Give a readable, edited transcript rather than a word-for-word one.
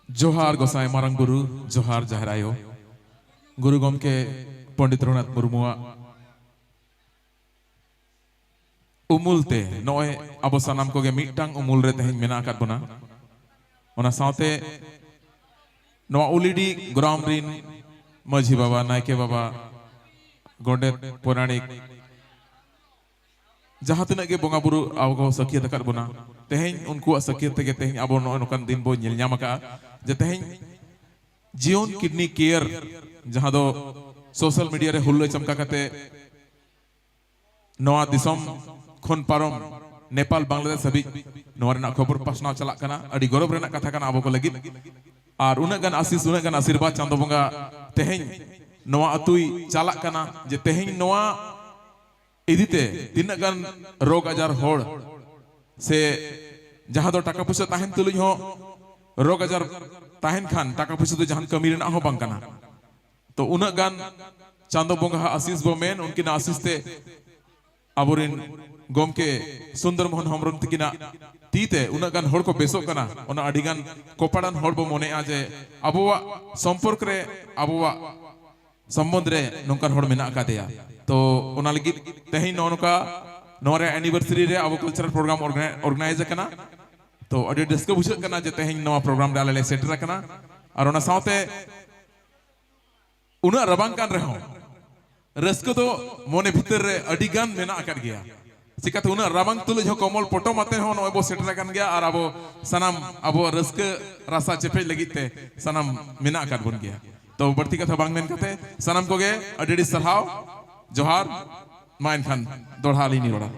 जोहार गोसाई मारंग गुरु जोहार जहरायो गुरु गमके पंडित रघुनाथ मुर्मुआ उमुलते नॉय अबो सनाम को गे मिटटांग उमुल रे तेहें मेना आकाद बना ओना साथे नवा उलिडी ग्राम रिन माझी बाबा नायके बाबा गोंडेत पुराणिक जहाँ तिना के बोंगा बुरु आवको सकियत अकाद बना तेहें उनको सकियत तेगे तेहें अबो नोकन दिन बो नेल ᱧᱟᱢ aka जे तेहें जीवन किडनी केयर जहाँ दो सोशल मीडिया रे हुल्लो चमका कते नवा दिसम खन पारम नेपाल बांग्लादेश सभी नवा रेना खबर पासना चलाक कना अडी गौरव रेना कथा कना अबो को लगित और उना गन आशीष उना गन आशीर्वाद चांदो बोंगा तेहें नवा अतुई चलाक कना जे तेहें नवा इदिते तीन गन रोग आजार होड़ से जहाँ दो टाका पैसा ताहेन तुलुज हो रोग आजार ताहेन खान टाका पैसा तो जहाँ कमी रेना हो बांग कना तो उना गन चांदो बोंगा आशीष बो मेन उनकी ना आशीष ते अबोरिन गोम के सुंदर मोहन हमरम तकिना तीते उना गन होड़ को बेसो कना उना अडिगन कोपाड़न होड़ बो मोने आजे अबोवा संपर्क रे अबोवा संबंध रे नोंकन होड़ मेना कादेया तो उना लगी तेहें नौका नोरे एनिवर्सरी रे अबो कल्चरल प्रोग्राम ऑर्गेनाइज कना तो अडी डिस्क बुझ कना जे तेहें नवा प्रोग्राम डाले ले सेटर कना और उना साथे उना रबांग कान रहो रस्क तो मोने भीतर रे अडिगान मेना आकर गया चिकाते उना रबांग तुल जो कोमल पोटो माते हो नो बो सेटर कन गया और अबो सनम अबो रस्क रासा चेपे लगिते सनम मेना आकर बन गया तो बढ़ती कथा बांग मेन कते सनम को गे अडी सरहाव जोहार माइन खान दोढ़ाली नी रोड़ा